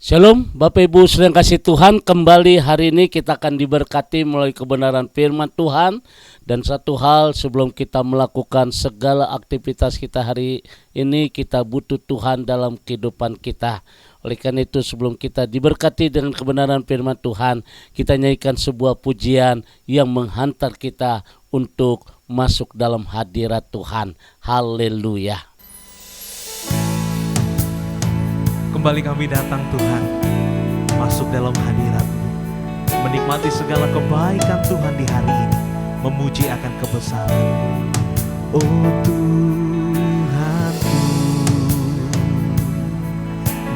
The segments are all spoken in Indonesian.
Shalom Bapak Ibu sedang kasih Tuhan, kembali hari ini kita akan diberkati melalui kebenaran firman Tuhan. Dan satu hal, sebelum kita melakukan segala aktivitas kita hari ini, kita butuh Tuhan dalam kehidupan kita. Oleh karena itu sebelum kita diberkati dengan kebenaran firman Tuhan, kita nyanyikan sebuah pujian yang menghantar kita untuk masuk dalam hadirat Tuhan. Haleluya. Kembali kami datang Tuhan, masuk dalam hadirat-Mu, menikmati segala kebaikan Tuhan di hari ini, memuji akan kebesaran-Mu. Oh Tuhanku,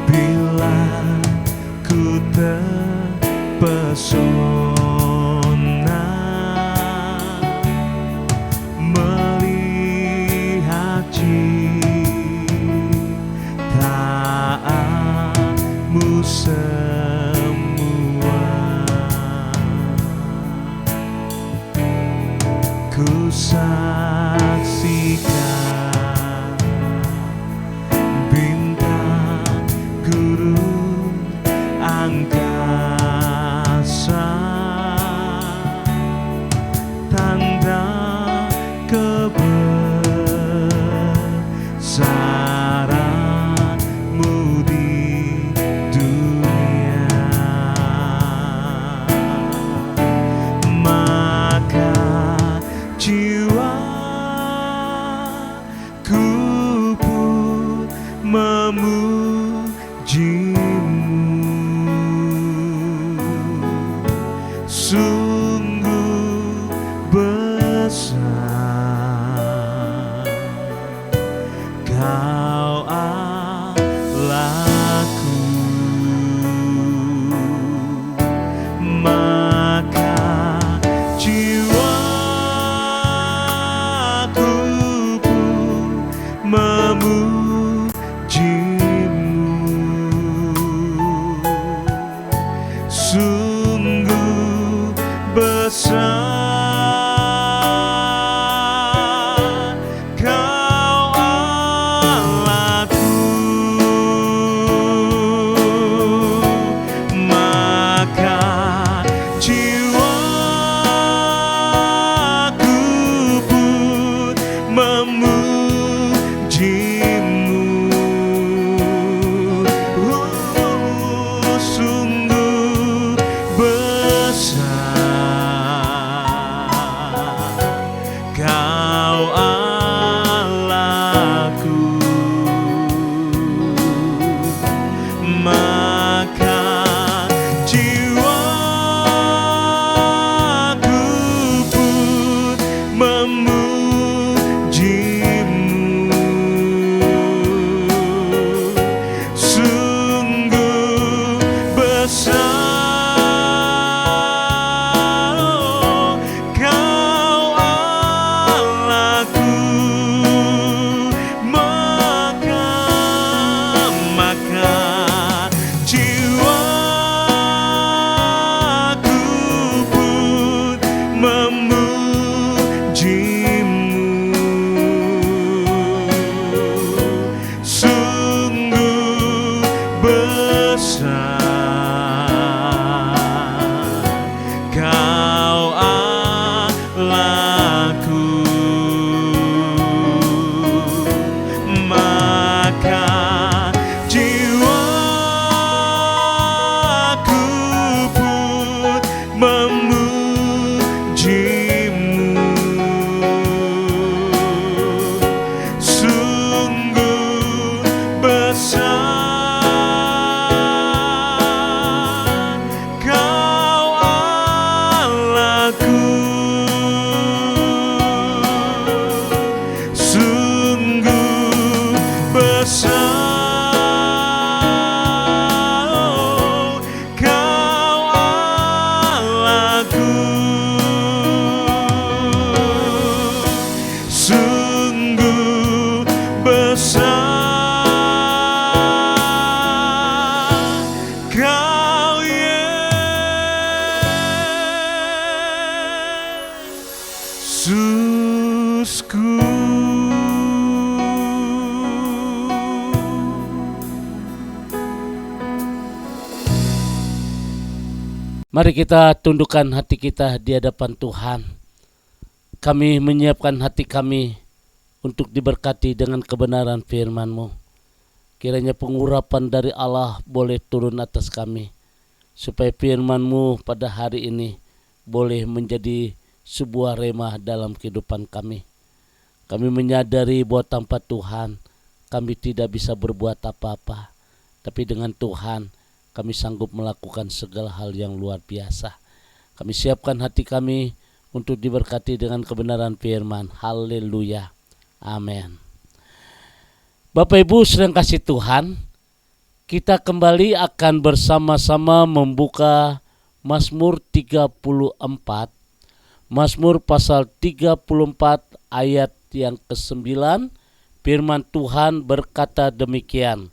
bila ku terpesona melihat semua, ku saksikan bintang gurun angkasa, tanda kebesaran-Mu di Mari kita tundukkan hati kita di hadapan Tuhan. Kami menyiapkan hati kami untuk diberkati dengan kebenaran firman-Mu. Kiranya pengurapan dari Allah boleh turun atas kami, supaya firman-Mu pada hari ini boleh menjadi sebuah remah dalam kehidupan kami. Kami menyadari bahwa tanpa Tuhan kami tidak bisa berbuat apa-apa, tapi dengan Tuhan kami sanggup melakukan segala hal yang luar biasa. Kami siapkan hati kami untuk diberkati dengan kebenaran firman. Haleluya. Amin. Bapak Ibu sedang kasih Tuhan, kita kembali akan bersama-sama membuka Mazmur 34. Mazmur pasal 34 ayat yang ke-9. Firman Tuhan berkata demikian.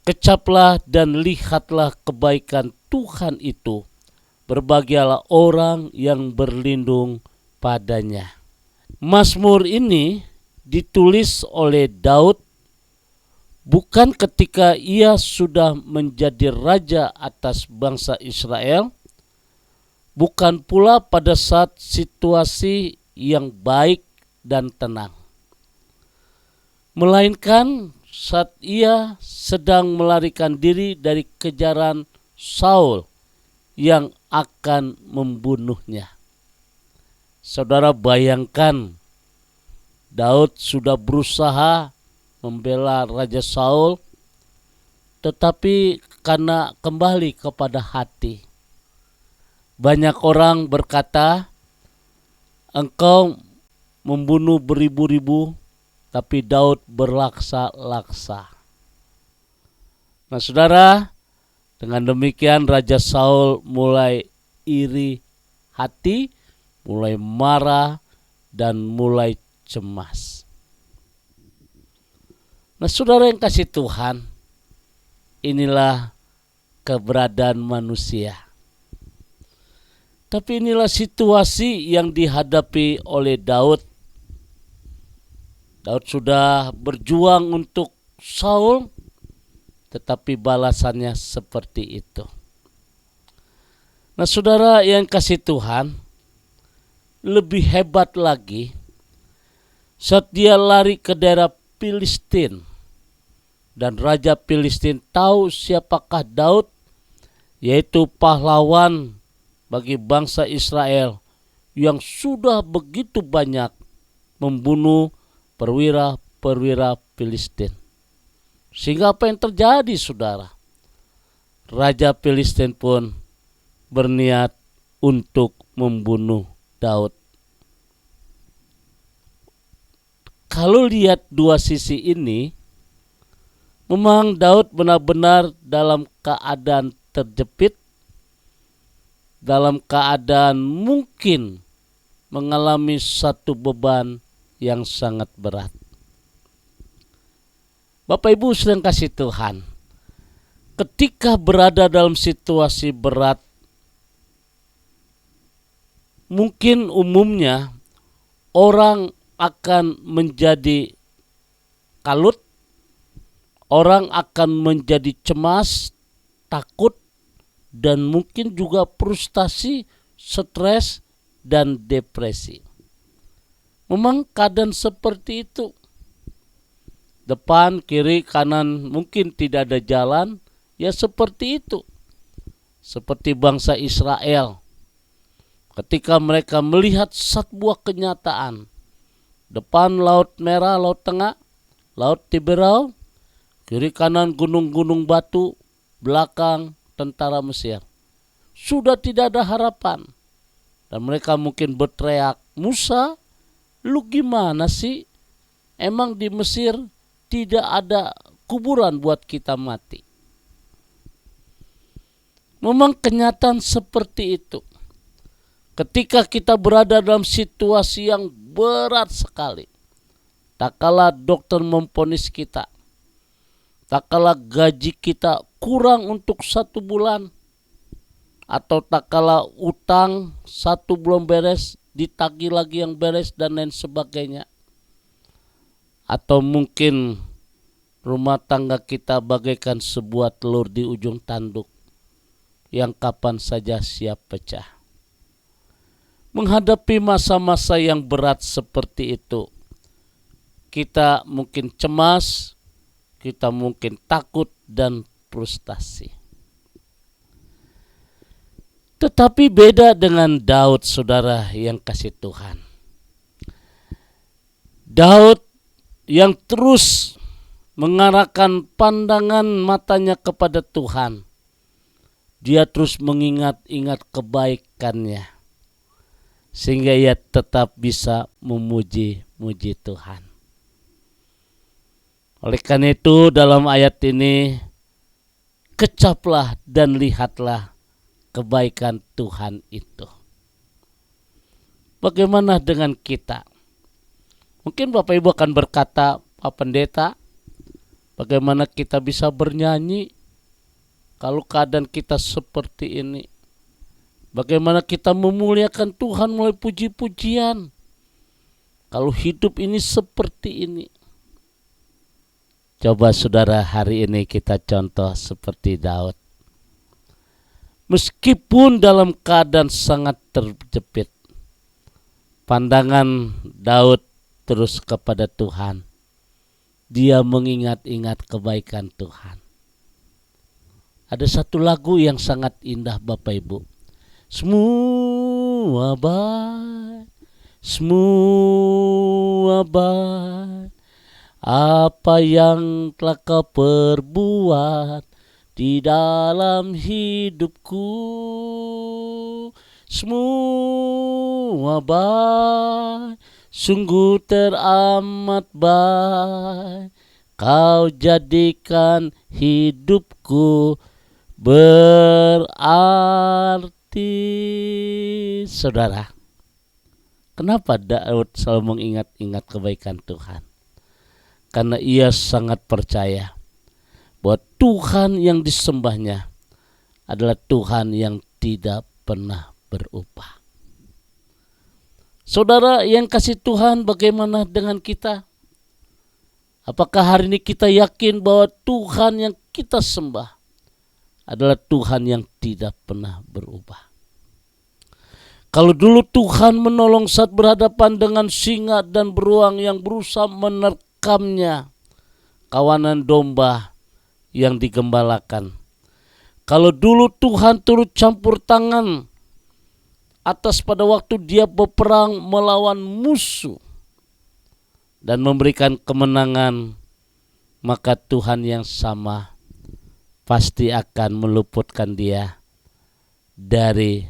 Kecaplah dan lihatlah kebaikan Tuhan itu. Berbahagialah orang yang berlindung padanya. Mazmur ini ditulis oleh Daud bukan ketika ia sudah menjadi raja atas bangsa Israel, bukan pula pada saat situasi yang baik dan tenang, melainkan saat ia sedang melarikan diri dari kejaran Saul yang akan membunuhnya. Saudara bayangkan, Daud sudah berusaha membela Raja Saul, tetapi karena kembali kepada hati. Banyak orang berkata, engkau membunuh beribu-ribu, tapi Daud berlaksa-laksa. Nah saudara, dengan demikian Raja Saul mulai iri hati, mulai marah, dan mulai cemas. Nah saudara yang kasih Tuhan, inilah keberadaan manusia. Tapi inilah situasi yang dihadapi oleh Daud. Daud sudah berjuang untuk Saul, tetapi balasannya seperti itu. Nah saudara yang kasih Tuhan, lebih hebat lagi saat dia lari ke daerah Filistin. Dan Raja Filistin tahu siapakah Daud, yaitu pahlawan bagi bangsa Israel yang sudah begitu banyak membunuh perwira-perwira Filistin. Sehingga apa yang terjadi saudara? Raja Filistin pun berniat untuk membunuh Daud. Kalau lihat dua sisi ini, memang Daud benar-benar dalam keadaan terjepit, dalam keadaan mungkin mengalami satu beban yang sangat berat. Bapak Ibu sedang kasih Tuhan, ketika berada dalam situasi berat, mungkin umumnya orang akan menjadi kalut, orang akan menjadi cemas, takut, dan mungkin juga frustasi, stres, dan depresi. Memang keadaan seperti itu. Depan, kiri, kanan mungkin tidak ada jalan, ya seperti itu. Seperti bangsa Israel. Ketika mereka melihat sebuah kenyataan. Depan Laut Merah, Laut Tengah, Laut Tiberau, kiri kanan gunung-gunung batu, belakang tentara Mesir. Sudah tidak ada harapan. Dan mereka mungkin berteriak, Musa, lu gimana sih? Emang di Mesir tidak ada kuburan buat kita mati? Memang kenyataan seperti itu. Ketika kita berada dalam situasi yang berat sekali, tak kala dokter memvonis kita, tak kala gaji kita kurang untuk 1 bulan, atau tak kala utang 1 belum beres, ditagih lagi yang beres dan lain sebagainya. Atau mungkin rumah tangga kita bagaikan sebuah telur di ujung tanduk yang kapan saja siap pecah. Menghadapi masa-masa yang berat seperti itu, kita mungkin cemas, kita mungkin takut dan frustasi. Tetapi beda dengan Daud, saudara yang kasih Tuhan. Daud yang terus mengarahkan pandangan matanya kepada Tuhan. Dia terus mengingat-ingat kebaikannya, sehingga ia tetap bisa memuji-muji Tuhan. Oleh karena itu dalam ayat ini, kecaplah dan lihatlah kebaikan Tuhan itu. Bagaimana dengan kita? Mungkin Bapak Ibu akan berkata, Pak Pendeta, bagaimana kita bisa bernyanyi kalau keadaan kita seperti ini? Bagaimana kita memuliakan Tuhan melalui puji-pujian kalau hidup ini seperti ini? Coba saudara hari ini kita contoh seperti Daud. Meskipun dalam keadaan sangat terjepit, pandangan Daud terus kepada Tuhan. Dia mengingat-ingat kebaikan Tuhan. Ada satu lagu yang sangat indah Bapak Ibu. Semua baik, semua baik. Apa yang telah kau perbuat di dalam hidupku, semua baik, sungguh teramat baik. Kau jadikan hidupku berarti. Saudara, kenapa Daud selalu mengingat-ingat kebaikan Tuhan? Karena ia sangat percaya bahwa Tuhan yang disembahnya adalah Tuhan yang tidak pernah berubah. Saudara yang kasih Tuhan, bagaimana dengan kita? Apakah hari ini kita yakin bahwa Tuhan yang kita sembah adalah Tuhan yang tidak pernah berubah? Kalau dulu Tuhan menolong saat berhadapan dengan singa dan beruang yang berusaha menerkamnya, kawanan domba yang digembalakan. Kalau dulu Tuhan turut campur tangan atas pada waktu dia berperang melawan musuh dan memberikan kemenangan, maka Tuhan yang sama pasti akan meluputkan dia dari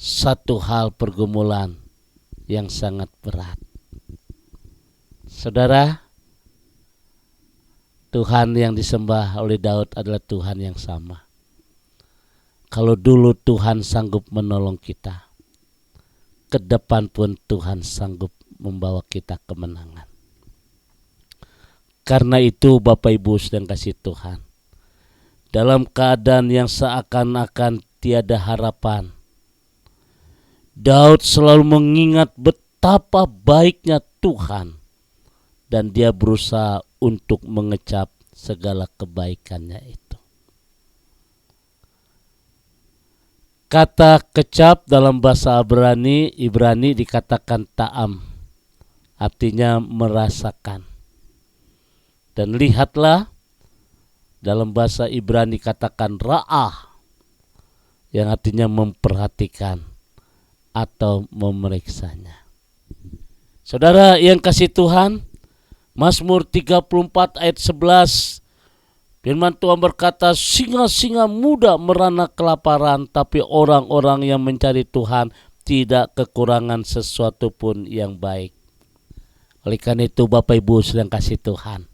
satu hal pergumulan yang sangat berat. Saudara, Tuhan yang disembah oleh Daud adalah Tuhan yang sama. Kalau dulu Tuhan sanggup menolong kita, ke depan pun Tuhan sanggup membawa kita kemenangan. Karena itu Bapak Ibu sedang kasih Tuhan, dalam keadaan yang seakan-akan tiada harapan, Daud selalu mengingat betapa baiknya Tuhan dan dia berusaha untuk mengecap segala kebaikannya itu. Kata kecap dalam bahasa Ibrani dikatakan ta'am, artinya merasakan. Dan lihatlah dalam bahasa Ibrani dikatakan ra'ah, yang artinya memperhatikan atau memeriksanya. Saudara yang kasih Tuhan, Mazmur 34 ayat 11, firman Tuhan berkata, singa-singa muda merana kelaparan, tapi orang-orang yang mencari Tuhan tidak kekurangan sesuatu pun yang baik. Oleh karena itu Bapak Ibu sedang kasih Tuhan,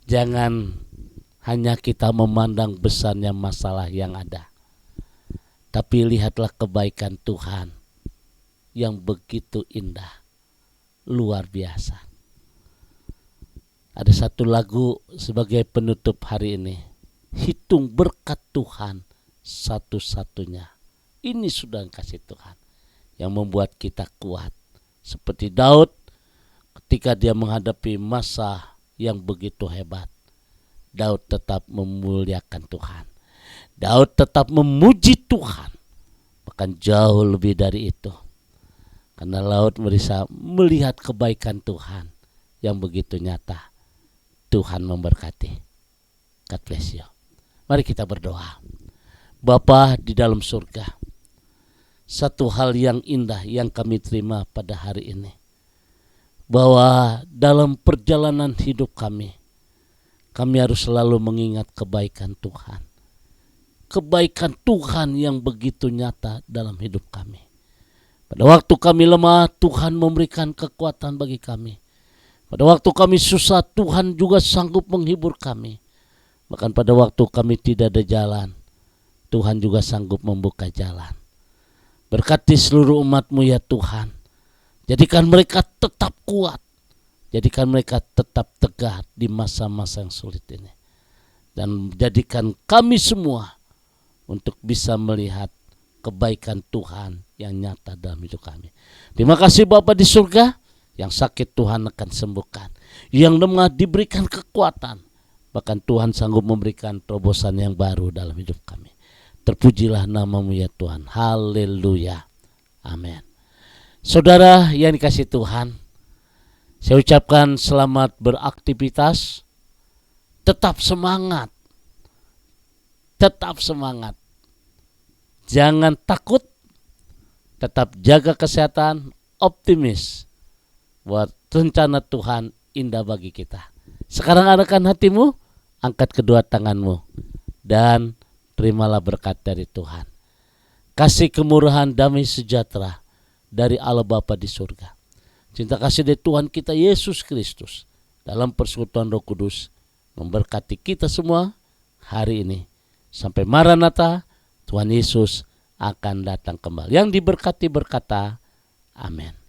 jangan hanya kita memandang besarnya masalah yang ada, tapi lihatlah kebaikan Tuhan yang begitu indah, luar biasa. Ada satu lagu sebagai penutup hari ini. Hitung berkat Tuhan satu-satunya. Ini sudah kasih Tuhan yang membuat kita kuat. Seperti Daud ketika dia menghadapi masa yang begitu hebat, Daud tetap memuliakan Tuhan. Daud tetap memuji Tuhan, bahkan jauh lebih dari itu. Karena Daud bisa melihat kebaikan Tuhan yang begitu nyata. Tuhan memberkati. God bless you. Mari kita berdoa. Bapa di dalam surga, satu hal yang indah yang kami terima pada hari ini, bahwa dalam perjalanan hidup kami harus selalu mengingat kebaikan Tuhan. Kebaikan Tuhan yang begitu nyata dalam hidup kami. Pada waktu kami lemah, Tuhan memberikan kekuatan bagi kami. Pada waktu kami susah, Tuhan juga sanggup menghibur kami. Bahkan pada waktu kami tidak ada jalan, Tuhan juga sanggup membuka jalan. Berkati seluruh umat-Mu ya Tuhan. Jadikan mereka tetap kuat. Jadikan mereka tetap tegar di masa-masa yang sulit ini. Dan jadikan kami semua untuk bisa melihat kebaikan Tuhan yang nyata dalam hidup kami. Terima kasih Bapa di surga, yang sakit Tuhan akan sembuhkan, yang lemah diberikan kekuatan, bahkan Tuhan sanggup memberikan terobosan yang baru dalam hidup kami. Terpujilah nama-Mu ya Tuhan. Haleluya. Amin. Saudara yang dikasihi Tuhan, saya ucapkan selamat beraktivitas. Tetap semangat. Tetap semangat. Jangan takut, tetap jaga kesehatan, optimis, buat rencana Tuhan indah bagi kita. Sekarang arahkan hatimu, angkat kedua tanganmu, dan terimalah berkat dari Tuhan. Kasih kemurahan damai sejahtera dari Allah Bapa di surga, cinta kasih dari Tuhan kita Yesus Kristus dalam persekutuan Roh Kudus memberkati kita semua hari ini. Sampai Maranatha, Tuhan Yesus akan datang kembali. Yang diberkati berkata, amin.